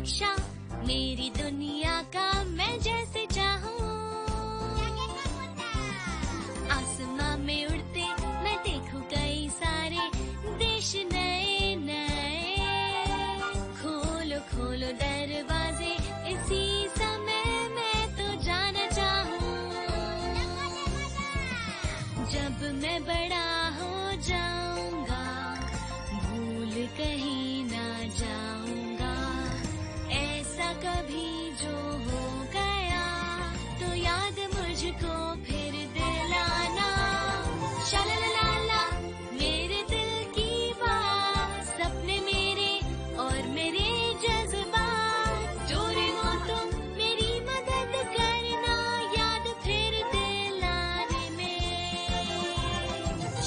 नक्शा मेरी दुनिया का मैं जैसे चाहूँ। आसमां में उड़ते मैं देखूं कई सारे देश नए नए। खोलो खोलो दरवाजे इसी समय मैं तो जाना चाहूँ। जब मैं बड़ा हो जाऊंगा भूल कहीं ना जाऊंगा। ऐसा कभी जो हो गया तो याद मुझको फिर दिलाना। शालालाला मेरे दिल की बात, सपने मेरे और मेरे जज्बात। डोरेमोन तुम मेरी मदद करना याद फिर दिलाने में।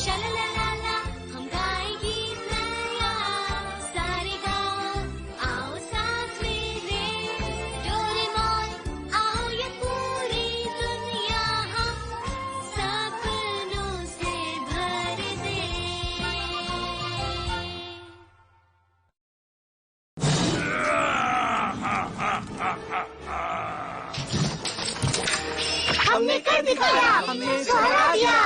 शालालाला हम गाएं गीत नया सारे गाँव आओ साथ मेरे। डोरेमोन आओ ये पूरी दुनिया हम सपनों से भर दे। हमने कर दिखाया, हमने सहारा दिया।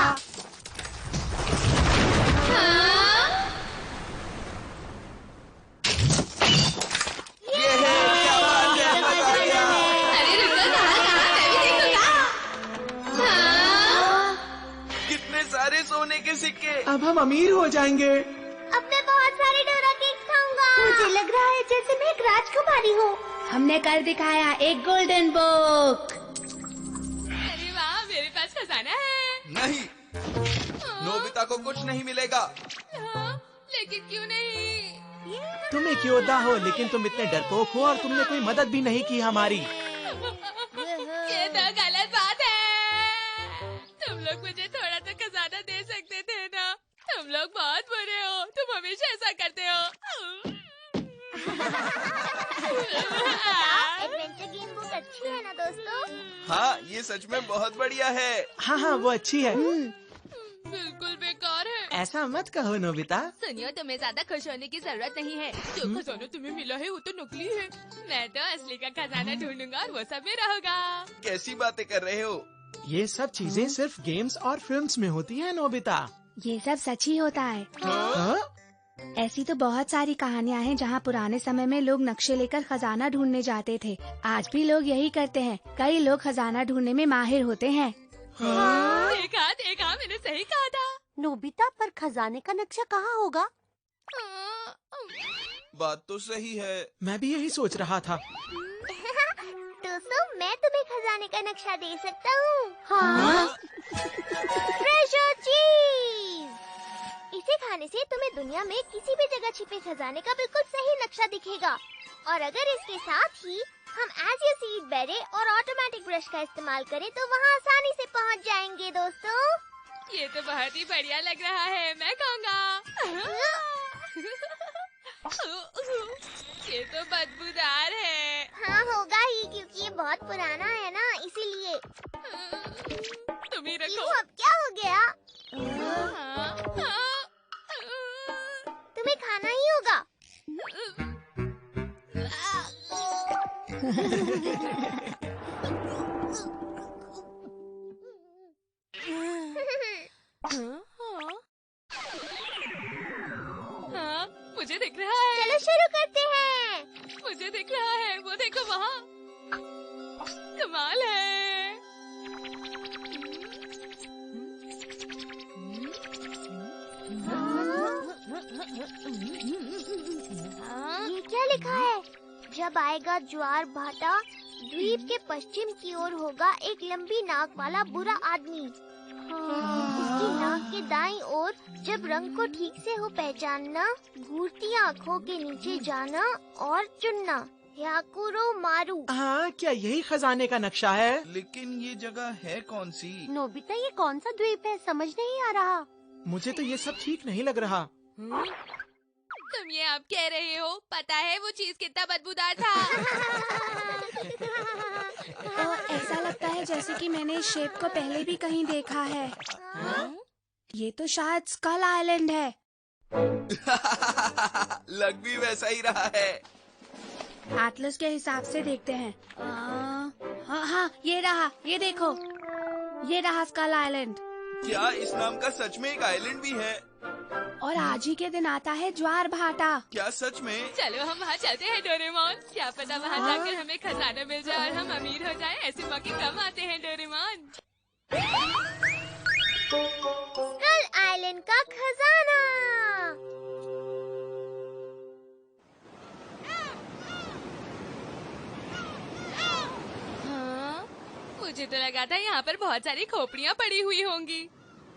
ये है क्या बात है, मजा आ गया। अरे रुको, कहाँ मैं भी देखूंगा। कितने सारे सोने के सिक्के। अब हम अमीर हो जाएंगे। अब मैं बहुत सारे डोरा केक खाऊंगा। मुझे लग रहा है जैसे मैं एक राजकुमारी हूँ। हमने कर दिखाया एक गोल्डन बुक। अरे वाह मेरे पास खजाना है। नहीं, नोबिता को कुछ नहीं मिलेगा। लेकिन क्यों नहीं? तुम एक योद्धा हो लेकिन तुम इतने डरपोक हो और तुमने कोई मदद भी नहीं की हमारी। ये तो गलत बात है। तुम लोग मुझे थोड़ा तो खजाना दे सकते थे ना। तुम लोग बहुत बुरे हो, तुम हमेशा ऐसा करते हो। एडवेंचर गेम बुक अच्छी है ना दोस्तों? हाँ, ये सच में बहुत बढ़िया है। हाँ हाँ वो अच्छी है। बिल्कुल बेकार है। ऐसा मत कहो नोबिता। सुनियो, तुम्हें ज्यादा खुश होने की जरूरत नहीं है। जो खजाना तुम्हें मिला है वो तो नकली है। मैं तो असली का खजाना ढूंढूंगा और वो सब मेरा होगा। कैसी बातें कर रहे हो? ये सब चीजें सिर्फ गेम्स और फिल्म्स में होती है नोबिता। ये सब सच ही होता है। हाँ? ऐसी तो बहुत सारी कहानियाँ हैं जहाँ पुराने समय में लोग नक्शे लेकर खजाना ढूंढने जाते थे। आज भी लोग यही करते हैं। कई लोग खजाना ढूंढने में माहिर होते हैं। देखा मैंने सही कहा था। नोबिता, पर खजाने का नक्शा कहाँ होगा? बात तो सही है। मैं भी यही सोच रहा था। दोस्तों, मैं तुम्हें खजाने का नक्शा दे सकता हूँ। हाँ? ट्रेजर चीज। इसे खाने से तुम्हें दुनिया में किसी भी जगह छिपे खजाने का बिल्कुल सही नक्शा दिखेगा। और अगर इसके साथ ही हम एज यू सी इट बेरे और ऑटोमेटिक ब्रश का इस्तेमाल करें तो वहाँ आसानी से पहुँच जाएंगे दोस्तों। ये तो बहुत ही बढ़िया लग रहा है, मैं खाऊंगा। ये तो बदबूदार है। हाँ होगा ही, क्योंकि ये बहुत पुराना है ना, इसीलिए। तुम ही रखो। क्यों, अब क्या हो गया? तुम्हें खाना ही होगा। हाँ, मुझे दिख रहा है। चलो शुरू करते हैं। मुझे दिख रहा है, वो देखो वहाँ। कमाल है। ये क्या लिखा है? जब आएगा ज्वार भाटा, द्वीप के पश्चिम की ओर होगा एक लंबी नाक वाला बुरा आदमी। उसकी नाक के दाईं ओर जब रंग को ठीक से हो पहचानना, घूरती आँखों के नीचे जाना और चुनना। याकुरो मारू। हाँ, क्या यही खजाने का नक्शा है? लेकिन ये जगह है कौन सी? नोबिता, ये कौन सा द्वीप है? समझ नहीं आ रहा। मुझे तो ये सब ठीक नहीं लग रहा। तुम ये अब कह रहे हो? पता है वो चीज कितना बदबूदार था। ऐसा लगता है जैसे कि मैंने इस शेप को पहले भी कहीं देखा है। ये तो शायद स्कल आइलैंड है। लग भी वैसा ही रहा है। एटलस के हिसाब से देखते हैं। हाँ हाँ, ये रहा, ये देखो, ये रहा स्कल आइलैंड। क्या इस नाम का सच में एक आइलैंड भी है? और आज ही के दिन आता है ज्वार भाटा। क्या सच में? चलो हम वहाँ चलते हैं डोरेमोन। क्या पता वहाँ जाकर हमें खजाना मिल जाए और हम अमीर हो जाएं। ऐसे मौके कम आते हैं डोरेमोन। स्कल आइलैंड का खजाना। हाँ, मुझे तो लगा था यहाँ पर बहुत सारी खोपड़ियाँ पड़ी हुई होंगी।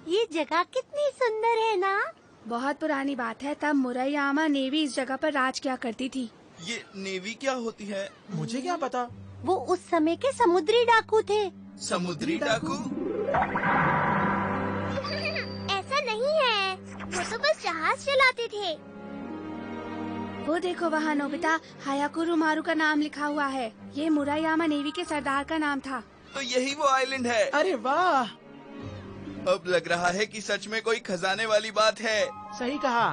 ये जगह कितनी सुंदर है ना। बहुत पुरानी बात है, तब मुरैयामा नेवी इस जगह पर राज किया करती थी। ये नेवी क्या होती है? मुझे क्या पता। वो उस समय के समुद्री डाकू थे। समुद्री डाकू? ऐसा नहीं है, वो तो बस जहाज चलाते थे। वो देखो वहाँ नोबिता, हायाकुरु मारू का नाम लिखा हुआ है। ये मुरैयामा नेवी के सरदार का नाम था। तो यही वो आइलैंड है। अरे वाह, अब लग रहा है कि सच में कोई खजाने वाली बात है। सही कहा।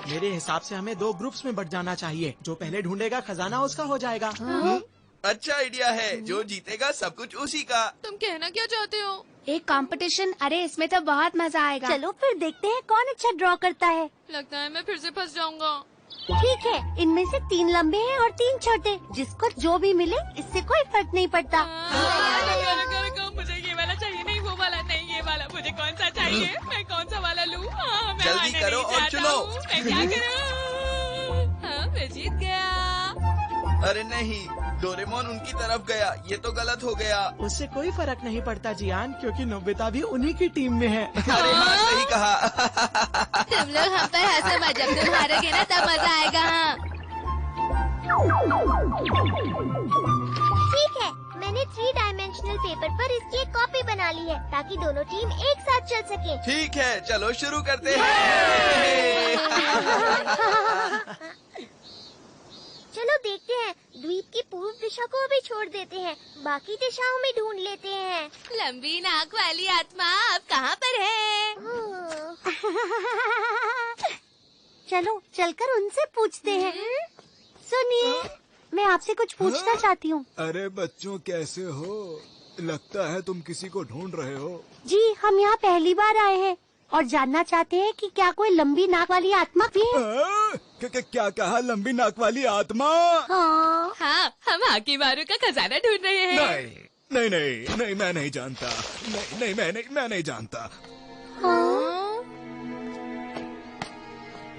मेरे हिसाब से हमें 2 ग्रुप्स में बट जाना चाहिए। जो पहले ढूंढेगा खजाना उसका हो जाएगा। अच्छा आइडिया है, जो जीतेगा सब कुछ उसी का। तुम कहना क्या चाहते हो? एक कंपटीशन। अरे इसमें तो बहुत मजा आएगा। चलो फिर देखते हैं कौन अच्छा ड्रॉ करता है। लगता है मैं फिर से फंस जाऊंगा। ठीक है, इनमें से 3 लंबे हैं और 3 छोटे। जिसको जो भी मिले इससे कोई फर्क नहीं पड़ता। मुझे ये वाला चाहिए, नहीं वो वाला नहीं, ये वाला। मुझे कौन सा चाहिए? मैं कौन सा वाला लूँ? हाँ, मैं जल्दी हारना करो नहीं और चाहता चुनो। हूँ। मैं क्या करूँ? हाँ, मैं जीत गया। अरे नहीं, डोरेमोन उनकी तरफ गया। ये तो गलत हो गया। उससे कोई फर्क नहीं पड़ता जियान, क्योंकि नोबिता भी उन्हीं की टीम में है। अरे हाँ, सही कहा। तुम लोग हम पर हंसो मत, जब तुम हारोगे ना तब मजा आएगा। हाँ, ठीक है, मैंने 3 डायमेंशनल पेपर पर इसकी एक कॉपी बना ली है ताकि दोनों टीम एक साथ चल सके। ठीक है, चलो शुरू करते हैं। चलो देखते हैं, द्वीप की पूर्व दिशा को अभी छोड़ देते हैं, बाकी दिशाओं में ढूंढ लेते हैं। लंबी नाक वाली आत्मा अब कहाँ पर है? चलो चलकर उनसे पूछते हैं। सुनिए, मैं आपसे कुछ पूछना चाहती हूँ। अरे बच्चों, कैसे हो? लगता है तुम किसी को ढूंढ रहे हो। जी, हम यहाँ पहली बार आए हैं और जानना चाहते हैं कि क्या कोई लंबी नाक वाली आत्मा भी है? क्या कहा? लंबी नाक वाली आत्मा? हाँ। हाँ, हम हाकी मारू का खजाना ढूंढ रहे हैं। नहीं नहीं नहीं नहीं, मैं नहीं जानता। नहीं, मैं नहीं जानता।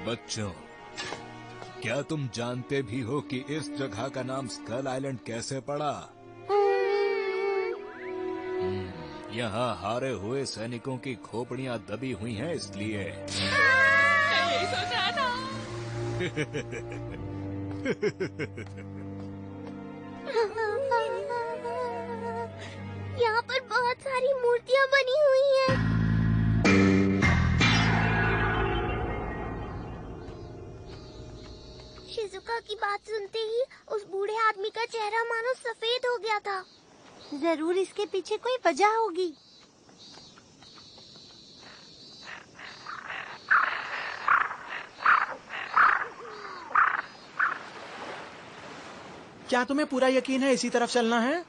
बच्चों, क्या तुम जानते भी हो कि इस जगह का नाम स्कल आइलैंड कैसे पड़ा? यहाँ हारे हुए सैनिकों की खोपड़ियाँ दबी हुई हैं, इसलिए। मैं यही सोच रहा था। यहाँ पर बहुत सारी मूर्तियाँ बनी हुई हैं। शिजुका की बात सुनते ही उस बूढ़े आदमी का चेहरा मानो सफेद हो गया था। जरूर इसके पीछे कोई वजह होगी। क्या तुम्हें पूरा यकीन है इसी तरफ चलना है?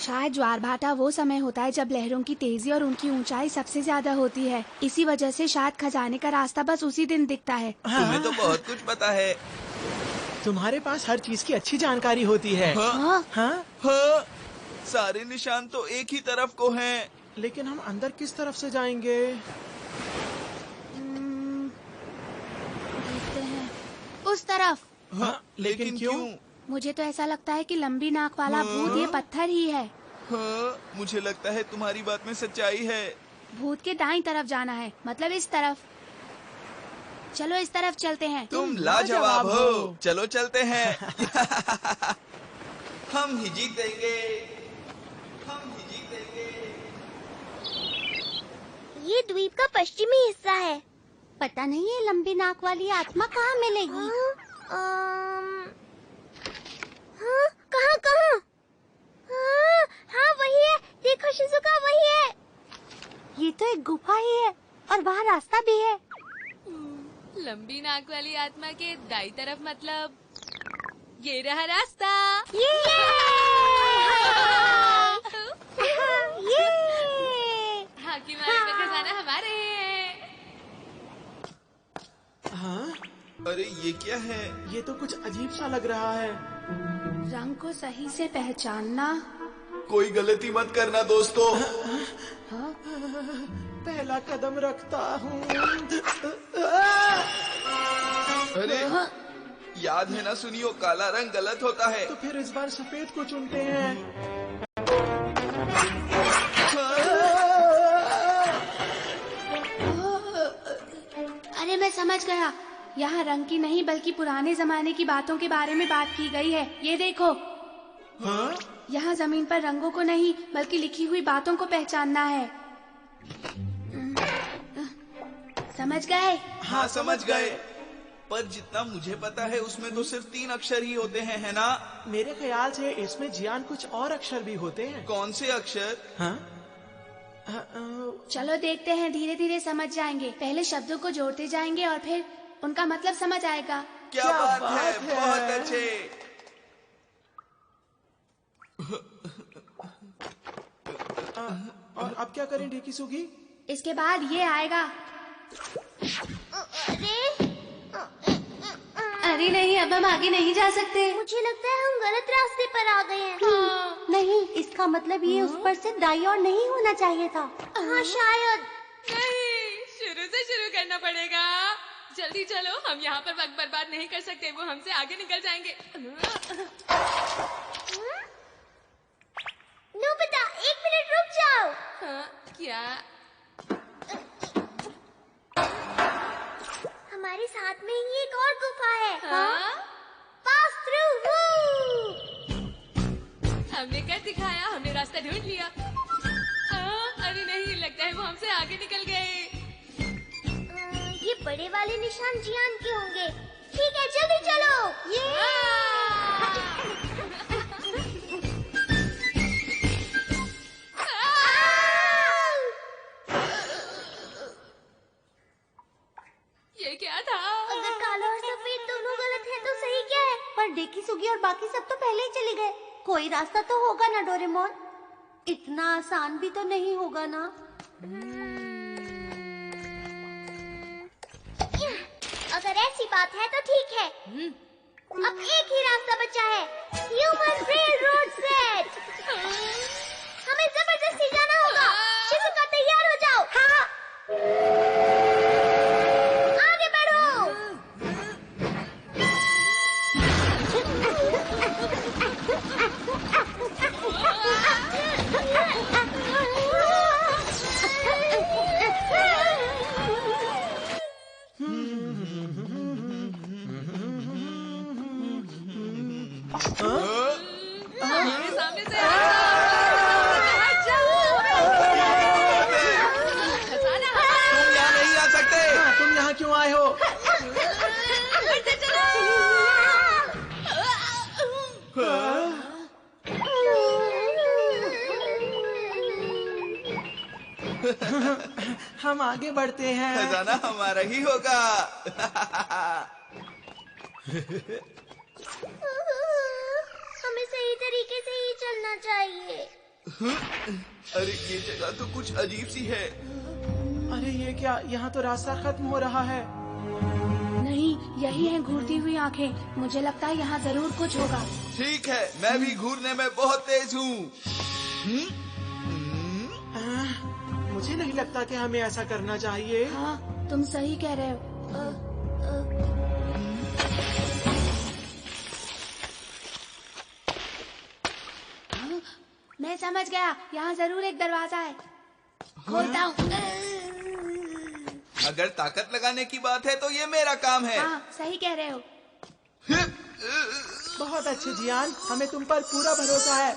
शायद ज्वार भाटा वो समय होता है जब लहरों की तेजी और उनकी ऊंचाई सबसे ज्यादा होती है। इसी वजह से शायद खजाने का रास्ता बस उसी दिन दिखता है। तुम्हें तो बहुत कुछ पता है। तुम्हारे पास हर चीज की अच्छी जानकारी होती है। हाँ? हाँ? हाँ, सारे निशान तो एक ही तरफ को हैं। लेकिन हम अंदर किस तरफ से जाएंगे? देखते हैं, उस तरफ। हाँ, लेकिन क्यों? मुझे तो ऐसा लगता है कि लंबी नाक वाला भूत ये पत्थर ही है। हाँ, मुझे लगता है तुम्हारी बात में सच्चाई है। भूत के दाईं तरफ जाना है, मतलब इस तरफ। चलो इस तरफ चलते हैं। तुम लाजवाब हो। चलो चलते हैं। हम ही जीतेंगे, हम ही जीतेंगे। ये द्वीप का पश्चिमी हिस्सा है। पता नहीं ये लंबी नाक वाली आत्मा कहाँ मिलेगी। हाँ, कहाँ कहाँ? हाँ, हाँ वही है। देखो शिजुका, वही है। ये तो एक गुफा ही है और वहाँ रास्ता भी है। लंबी नाक वाली आत्मा के दाई तरफ मतलब? ये रहा रास्ता। हाँ की मारे का खजाना हमारे है। हाँ, अरे ये क्या है? ये तो कुछ अजीब सा लग रहा है। रंग को सही से पहचानना। कोई गलती मत करना दोस्तों। पहला कदम रखता हूँ। अरे याद है ना सुनियो, काला रंग गलत होता है। तो फिर इस बार सफेद को चुनते हैं। अरे मैं समझ गया, यहाँ रंग की नहीं बल्कि पुराने जमाने की बातों के बारे में बात की गई है। ये देखो, हाँ? यहाँ जमीन पर रंगों को नहीं बल्कि लिखी हुई बातों को पहचानना है। समझ गए? हाँ समझ गए, पर जितना मुझे पता है उसमें तो सिर्फ 3 अक्षर ही होते हैं, है ना? मेरे ख्याल से इसमें जियान कुछ और अक्षर भी होते हैं। कौन से अक्षर? हाँ? चलो देखते हैं, धीरे धीरे समझ जाएंगे। पहले शब्दों को जोड़ते जाएंगे और फिर उनका मतलब समझ आएगा। क्या बात है, बहुत अच्छे। और अब क्या करें ढेकी सुगी? इसके बाद ये आएगा। अरे नहीं, अब हम आगे नहीं जा सकते। मुझे लगता है हम गलत रास्ते पर आ गए हैं। नहीं, इसका मतलब ये उस पर से दाईं ओर नहीं होना चाहिए था। हाँ शायद। नहीं, शुरू से शुरू करना पड़ेगा। जल्दी चलो, हम यहाँ पर वक्त बर्बाद नहीं कर सकते, वो हमसे आगे निकल जाएंगे। नोबिता, 1 मिनट रुक जाओ। हाँ, क्या? हमारे साथ में ही एक और गुफा है। हाँ? Pass through. हमने कर दिखाया, हमने रास्ता ढूंढ लिया। अरे नहीं, लगता है वो हमसे आगे निकल गए। ये बड़े वाले निशान जियान के होंगे। ठीक है, जल्दी चलो। ये क्या था? अगर काला और सफेद दोनों गलत है तो सही क्या है? पर डेकी सुगी और बाकी सब तो पहले ही चले गए। कोई रास्ता तो होगा ना डोरेमोन? इतना आसान भी तो नहीं होगा ना। अगर ऐसी बात है तो ठीक है। अब एक ही रास्ता बचा है, ह्यूमन रेलरोड सेट। हमें जबरदस्ती जाना होगा। शिजुका, तैयार हो जाओ। हाँ। आगे बढ़ो। मेरे सामने से तुम यहाँ नहीं आ सकते। तुम यहाँ क्यों आए हो? हम आगे बढ़ते हैं। खजाना हमारा ही होगा। हमें सही तरीके से ही चलना चाहिए। अरे ये जगह तो कुछ अजीब सी है। अरे ये क्या, यहाँ तो रास्ता खत्म हो रहा है। नहीं, यही है घूरती हुई आंखें। मुझे लगता है यहाँ जरूर कुछ होगा। ठीक है, मैं भी घूरने में बहुत तेज हूँ। मुझे नहीं लगता कि हमें ऐसा करना चाहिए। हाँ, तुम सही कह रहे हो। मैं समझ गया, यहाँ जरूर एक दरवाजा है। खोलता हूँ। अगर ताकत लगाने की बात है तो ये मेरा काम है। हाँ, सही कह रहे हो। बहुत अच्छे जियान, हमें तुम पर पूरा भरोसा है।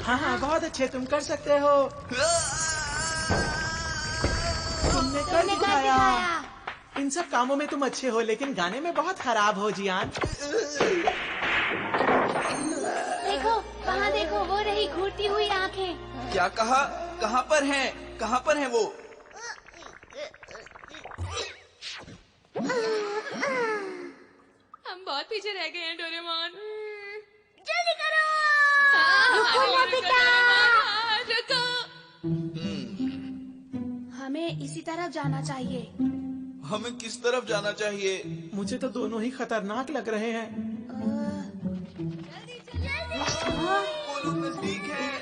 हाँ हाँ, बहुत अच्छे, तुम कर सकते हो। तुमने कर दिखाया। इन सब कामों में तुम अच्छे हो, लेकिन गाने में बहुत खराब हो जियान। देखो, वहाँ देखो, वो रही घूरती हुई आंखें। क्या कहा? कहाँ पर हैं? कहाँ पर हैं वो? पीछे रह गए हैं डोरेमोन। जल्दी करो। हमारे लिए रुको डोरेमोन, रुको। हमें इसी तरफ जाना चाहिए। हमें किस तरफ जाना चाहिए? मुझे तो दोनों ही खतरनाक लग रहे हैं। वो लोग नजदीक हैं।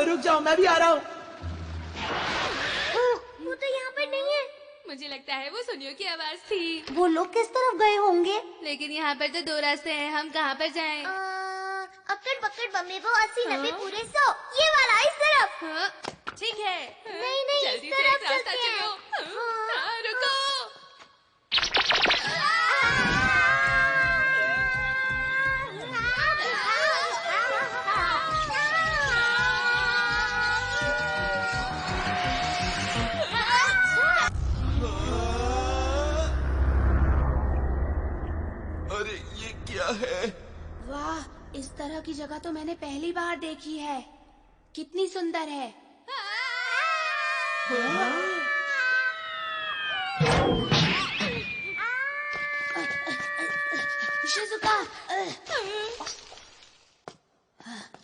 रुक जाओ, मैं भी आ रहा हूँ। वो तो यहाँ पर नहीं है। मुझे लगता है वो सुनियो की आवाज थी। वो लोग किस तरफ गए होंगे? लेकिन यहाँ पर तो 2 रास्ते हैं, हम कहाँ पर जाएं? अक्कड़ बक्कड़ बम्बे वो 80 90 पूरे 100 ये वाला इस तरफ। हाँ, ठीक है। नहीं नहीं इस जल्दी से तरफ एक रास्ता चलते हैं। चुनो। हाँ, रुको। अरे ये क्या है? वाह, इस तरह की जगह तो मैंने पहली बार देखी है। कितनी सुंदर है। शिजुका,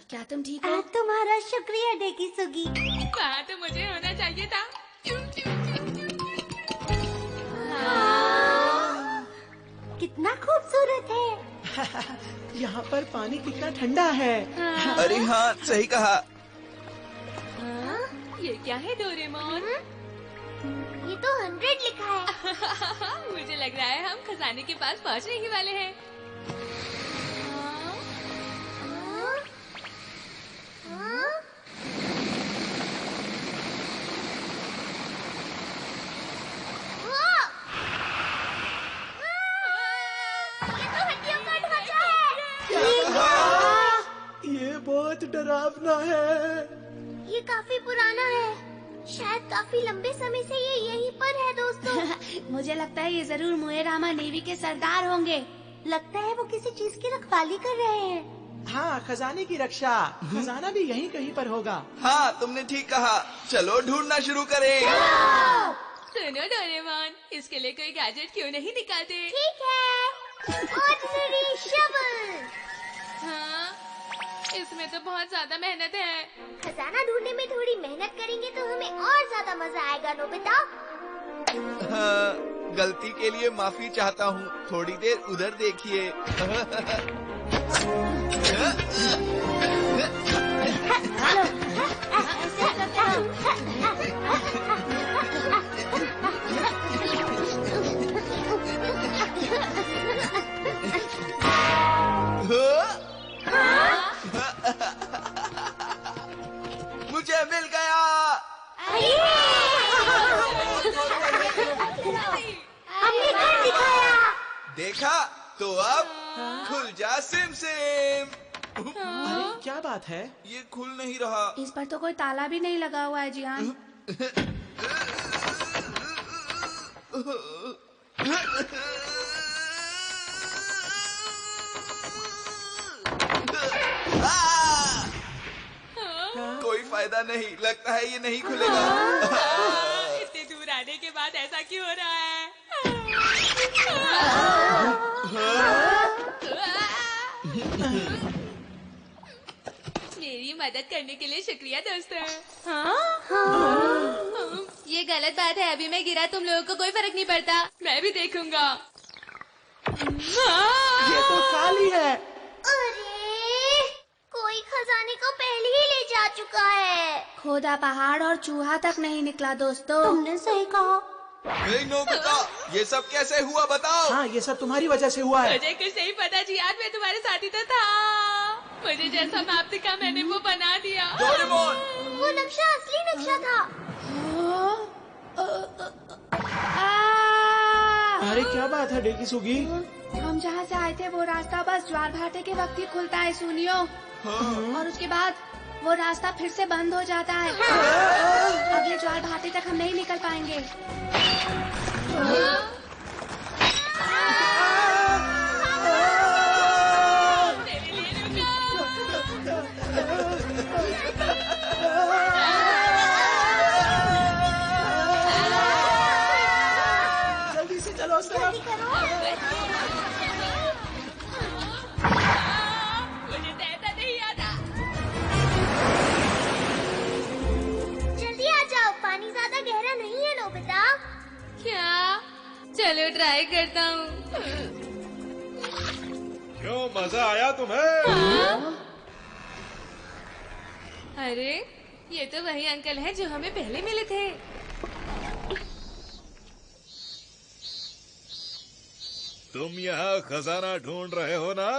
क्या तुम ठीक हो? तुम्हारा शुक्रिया डेकी सुगी। वहाँ तो मुझे होना चाहिए था। कितना खूबसूरत है। यहाँ पर पानी कितना ठंडा है। अरे हाँ, सही कहा। ये क्या है डोरेमोन? ये तो 100 लिखा है। मुझे लग रहा है हम खजाने के पास पहुँचने ही वाले हैं। ये बहुत डरावना है। ये काफी पुराना है। शायद काफी लंबे समय से ये यहीं पर है दोस्तों। मुझे लगता है ये जरूर मुएरामा नेवी के सरदार होंगे। लगता है वो किसी चीज की रखवाली कर रहे हैं। हाँ, खजाने की रक्षा। खजाना भी यहीं कहीं पर होगा। हाँ, तुमने ठीक कहा। चलो ढूंढना शुरू करें। सुनो डोरेमोन, इसके लिए कोई गैजेट क्यों नहीं निकालते? ठीक है। Ordinary shovel. हाँ, इसमें तो बहुत ज्यादा मेहनत है। खजाना ढूंढने में थोड़ी मेहनत करेंगे तो हमें और ज्यादा मजा आएगा नोबिता। हाँ, गलती के लिए माफी चाहता हूँ। थोड़ी देर उधर देखिए। मुझे मिल गया। हमने कर दिखाया। देखा तो अब खुल जा सिम सिम। अरे क्या बात है? ये खुल नहीं रहा। इस पर तो कोई ताला भी नहीं लगा हुआ है जियान। कोई फायदा नहीं, लगता है ये नहीं खुलेगा। इतने दूर आने के बाद ऐसा क्यों हो रहा है? मेरी मदद करने के लिए शुक्रिया दोस्तों। ये गलत बात है, अभी मैं गिरा, तुम लोगों को कोई फर्क नहीं पड़ता। मैं भी देखूंगा। ये तो खाली है। अरे कोई खजाने को पहले ही ले जा चुका है। खोदा पहाड़ और चूहा तक नहीं निकला दोस्तों। तुमने सही कहा। नहीं नोबिता, ये सब कैसे हुआ बताओ। हाँ, ये सब तुम्हारी वजह से हुआ है। मुझे कुछ नहीं पता जी, आज मैं तुम्हारे साथी तो था। मुझे जैसा मैप दिखा मैंने वो बना दिया। डोरेमोन, वो नक्शा असली नक्शा था। अरे क्या बात है डेकी सुगी? हम जहाँ से आए थे वो रास्ता बस ज्वार भाटे के वक्त ही खुलता है सुनियो। और उसके बाद वो रास्ता फिर से बंद हो जाता है। अगले ज्वार भाटे तक हम नहीं निकल पाएंगे। मेरे लिए रुको। जल्दी से चलो उस तरफ। जल्दी करो। पता? क्या? चलो ट्राई करता हूँ। क्यों, मजा आया तुम्हें? अरे ये तो वही अंकल है जो हमें पहले मिले थे। तुम यहाँ खजाना ढूंढ रहे हो ना?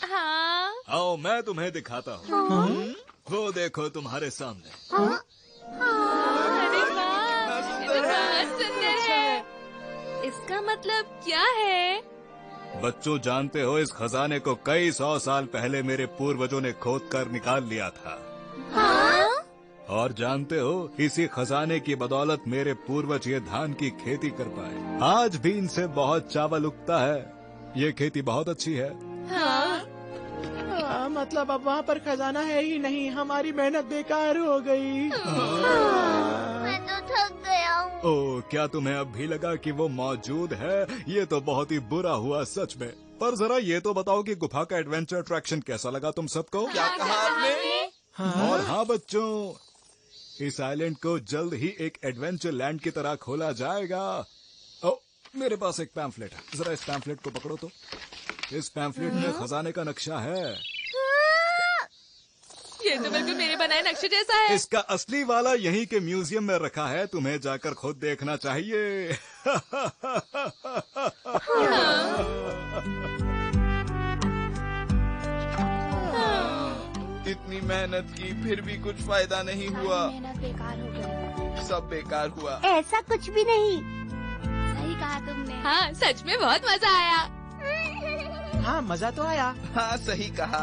हाँ। आओ मैं तुम्हें दिखाता हूँ। वो देखो तुम्हारे सामने। अरे वाह, ये तो बहुत सुंदर है। इसका मतलब क्या है? बच्चों, जानते हो इस खजाने को कई 100 साल पहले मेरे पूर्वजों ने खोद कर निकाल लिया था। और जानते हो, इसी खजाने की बदौलत मेरे पूर्वज ये धान की खेती कर पाए। आज भी इनसे बहुत चावल उगता है। ये खेती बहुत अच्छी है। मतलब अब वहाँ पर खजाना है ही नहीं, हमारी मेहनत बेकार हो गई। मैं तो थक गया हूँ। ओह, क्या तुम्हें अब भी लगा कि वो मौजूद है? ये तो बहुत ही बुरा हुआ सच में। पर जरा ये तो बताओ कि गुफा का एडवेंचर अट्रैक्शन कैसा लगा तुम सबको? क्या कहा आपने? और हाँ बच्चों, इस आइलैंड को जल्द ही एक एडवेंचर लैंड की तरह खोला जाएगा। ओ, मेरे पास एक पैम्फलेट है, जरा इस पैम्फलेट को पकड़ो तो। इस पैम्फलेट में खजाने का नक्शा है। ये तो बिल्कुल मेरे बनाए नक्शे जैसा है। इसका असली वाला यहीं के म्यूजियम में रखा है, तुम्हें जाकर खुद देखना चाहिए। इतनी मेहनत की फिर भी कुछ फायदा नहीं हुआ। मेहनत बेकार हो गई। सब बेकार हुआ। ऐसा कुछ भी नहीं। सही कहा तुमने। हाँ, सच में बहुत मजा आया। हाँ, मजा तो आया। हाँ, सही कहा।